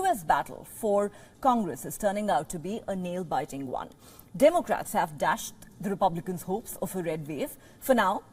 U.S. battle for Congress is turning out to be a nail-biting one. Democrats have dashed the Republicans' hopes of a red wave. For now,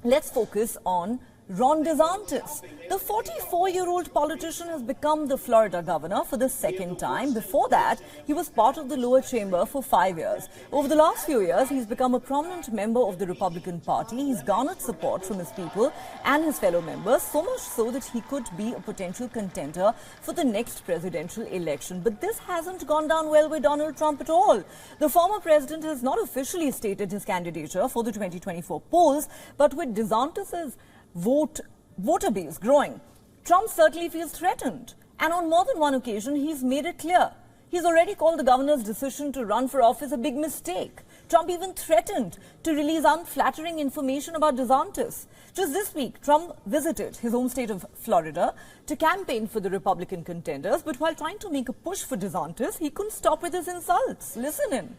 let's focus on Ron DeSantis. The 44-year-old politician has become the Florida governor for the second time. Before that, he was part of the lower chamber for 5 years. Over the last few years, he's become a prominent member of the Republican Party. He's garnered support from his people and his fellow members, so much so that he could be a potential contender for the next presidential election. But this hasn't gone down well with Donald Trump at all. The former president has not officially stated his candidature for the 2024 polls, but with DeSantis's voter base growing, Trump certainly feels threatened. And on more than one occasion, he's made it clear. He's already called the governor's decision to run for office a big mistake. Trump even threatened to release unflattering information about DeSantis. Just this week, Trump visited his home state of Florida to campaign for the Republican contenders. But while trying to make a push for DeSantis, he couldn't stop with his insults. Listen in.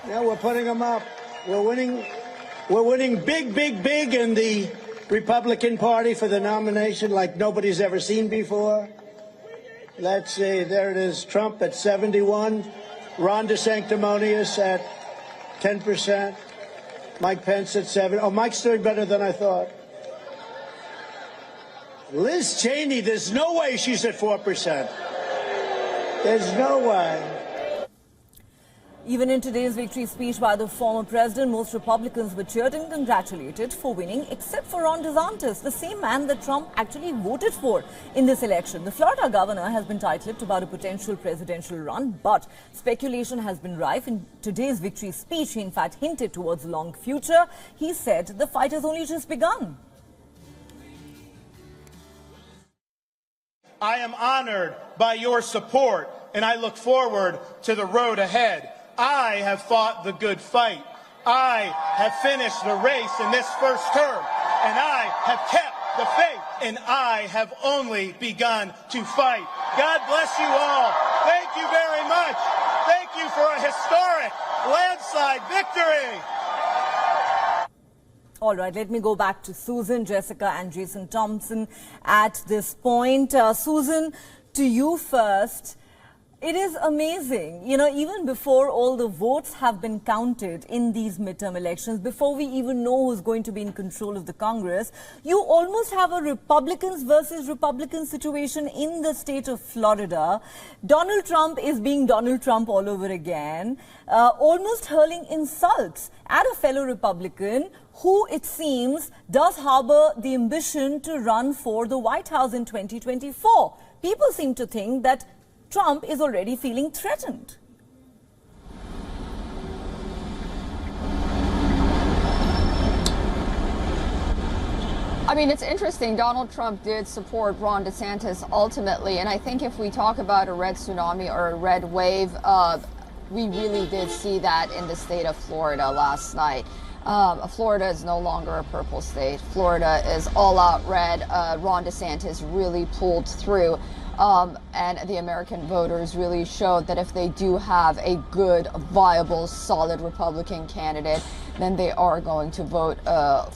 Yeah, we're putting them up. We're winning. We're winning big, big, big in the Republican Party for the nomination like nobody's ever seen before. Let's see, there it is, Trump at 71, Ron DeSanctimonious at 10%, Mike Pence at 7%. Oh, Mike's doing better than I thought. Liz Cheney, there's no way she's at 4%. There's no way. Even in today's victory speech by the former president, most Republicans were cheered and congratulated for winning, except for Ron DeSantis, the same man that Trump actually voted for in this election. The Florida governor has been tight-lipped about a potential presidential run, but speculation has been rife. In today's victory speech, he in fact hinted towards a long future. He said the fight has only just begun. I am honored by your support, and I look forward to the road ahead. I have fought the good fight. I have finished the race in this first term, and I have kept the faith, and I have only begun to fight. God bless you all. Thank you very much. Thank you for a historic landslide victory. All right, let me go back to Susan, Jessica and Jason Thompson at this point. Susan, to you first. It is amazing, even before all the votes have been counted in these midterm elections, before we even know who's going to be in control of the Congress, you almost have a Republicans versus Republicans situation in the state of Florida. Donald Trump is being Donald Trump all over again, almost hurling insults at a fellow Republican who, it seems, does harbor the ambition to run for the White House in 2024. People seem to think that Trump is already feeling threatened. I mean, it's interesting. Donald Trump did support Ron DeSantis ultimately, and I think if we talk about a red tsunami or a red wave, we really did see that in the state of Florida last night. Florida is no longer a purple state. Florida is all out red. Ron DeSantis really pulled through. And the American voters really showed that if they do have a good, viable, solid Republican candidate, then they are going to vote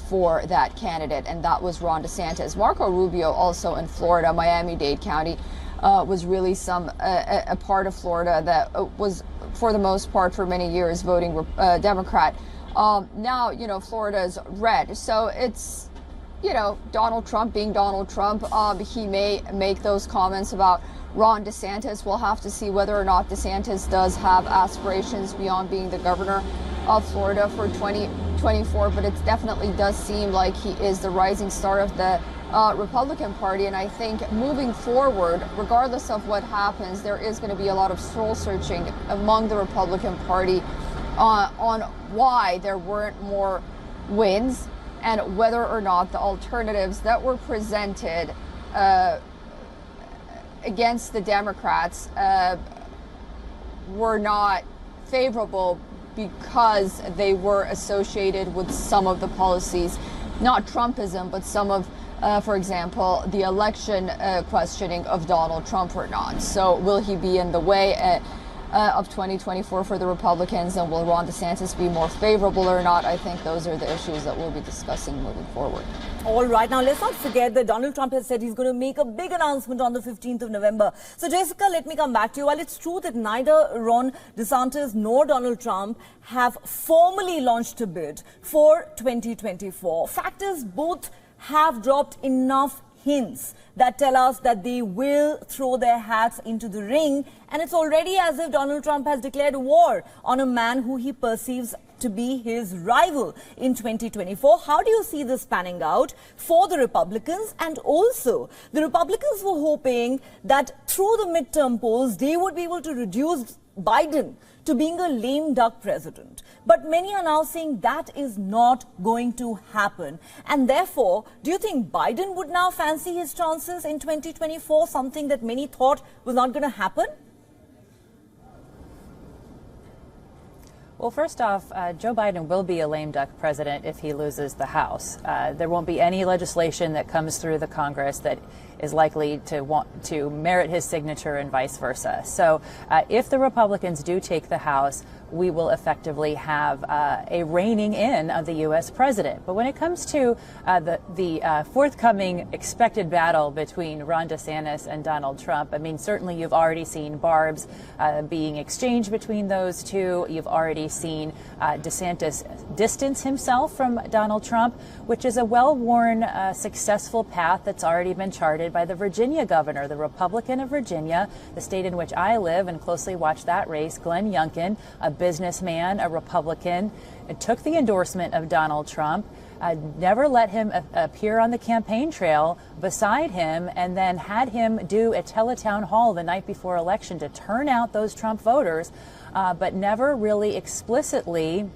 for that candidate. And that was Ron DeSantis. Marco Rubio, also in Florida, Miami-Dade County, was really a part of Florida that was, for the most part, for many years, voting Democrat. Now, Florida is red. So it's, Donald Trump being Donald Trump. He may make those comments about Ron DeSantis. We'll have to see whether or not DeSantis does have aspirations beyond being the governor of Florida for 2024. But it definitely does seem like he is the rising star of the Republican Party. And I think moving forward, regardless of what happens, there is going to be a lot of soul searching among the Republican Party on why there weren't more wins, and whether or not the alternatives that were presented against the Democrats were not favorable because they were associated with some of the policies, not Trumpism, but some of, for example, the election questioning of Donald Trump or not. So will he be in the way? of 2024 for the Republicans, and will Ron DeSantis be more favorable or not? I think those are the issues that we'll be discussing moving forward. All right. Now, let's not forget that Donald Trump has said he's going to make a big announcement on the 15th of November. So, Jessica, let me come back to you. While it's true that neither Ron DeSantis nor Donald Trump have formally launched a bid for 2024, fact is both have dropped enough hints that tell us that they will throw their hats into the ring, and it's already as if Donald Trump has declared war on a man who he perceives to be his rival in 2024. How do you see this panning out for the Republicans? And also, the Republicans were hoping that through the midterm polls, they would be able to reduce Biden to being a lame duck president. But many are now saying that is not going to happen. And therefore, do you think Biden would now fancy his chances in 2024, something that many thought was not going to happen? Well, first off, Joe Biden will be a lame duck president if he loses the House. There won't be any legislation that comes through the Congress that is likely to want to merit his signature and vice versa. So if the Republicans do take the House, we will effectively have a reining in of the U.S. president. But when it comes to the forthcoming expected battle between Ron DeSantis and Donald Trump, I mean, certainly you've already seen barbs being exchanged between those two. You've already seen DeSantis distance himself from Donald Trump, which is a well-worn, successful path that's already been charted by the Virginia governor, the Republican of Virginia, the state in which I live and closely watch that race, Glenn Youngkin, a businessman, a Republican, took the endorsement of Donald Trump, never let him appear on the campaign trail beside him, and then had him do a teletown hall the night before election to turn out those Trump voters, but never really explicitly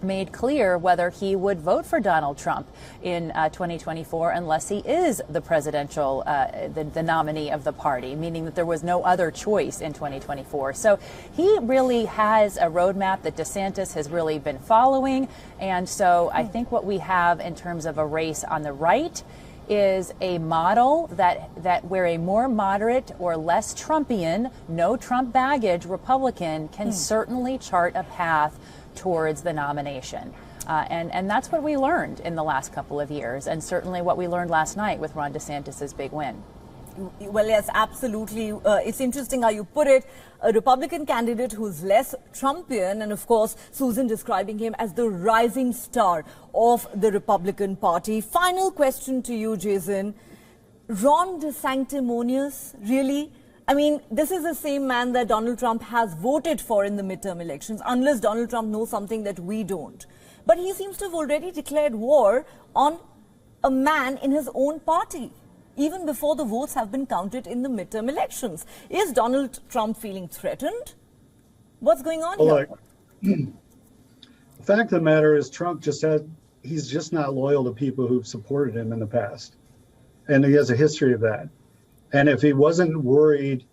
made clear whether he would vote for Donald Trump in 2024 unless he is the presidential, the nominee of the party, meaning that there was no other choice in 2024. So he really has a roadmap that DeSantis has really been following. And so I think what we have in terms of a race on the right is a model that where a more moderate or less Trumpian, no Trump baggage Republican can certainly chart a path towards the nomination. And that's what we learned in the last couple of years, and certainly what we learned last night with Ron DeSantis' big win. Well, yes, absolutely. It's interesting how you put it. A Republican candidate who's less Trumpian, and of course, Susan describing him as the rising star of the Republican Party. Final question to you, Jason. Ron DeSanctimonious, really? I mean, this is the same man that Donald Trump has voted for in the midterm elections, unless Donald Trump knows something that we don't. But he seems to have already declared war on a man in his own party, even before the votes have been counted in the midterm elections. Is Donald Trump feeling threatened? What's going on here? The fact of the matter is Trump he's just not loyal to people who've supported him in the past. And he has a history of that. And if he wasn't worried,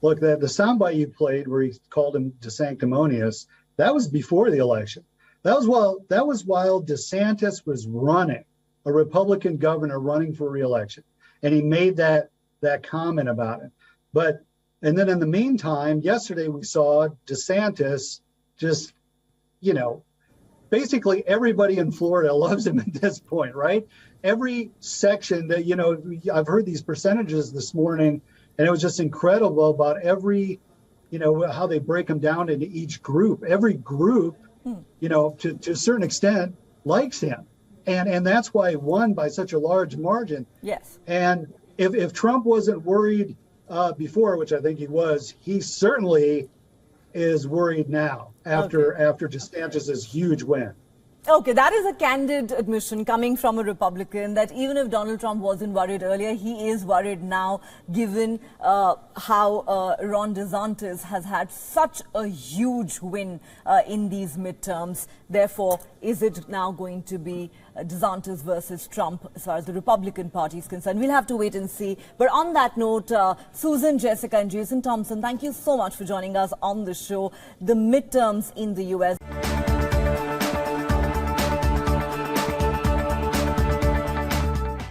look, the soundbite you played where he called him DeSanctimonious, that was before the election. That was while DeSantis was running, a Republican governor running for re-election. And he made that comment about it. And then in the meantime, yesterday we saw DeSantis just, basically everybody in Florida loves him at this point, right? Every section that, I've heard these percentages this morning, and it was just incredible about every, how they break them down into each group. Every group, to a certain extent, likes him. And that's why he won by such a large margin. Yes. And if Trump wasn't worried before, which I think he was, he certainly is worried now after DeSantis' huge win. Okay, that is a candid admission coming from a Republican that even if Donald Trump wasn't worried earlier, he is worried now, given how Ron DeSantis has had such a huge win in these midterms. Therefore, is it now going to be DeSantis versus Trump as far as the Republican Party is concerned? We'll have to wait and see. But on that note, Susan, Jessica and Jason Thompson, thank you so much for joining us on the show. The midterms in the U.S.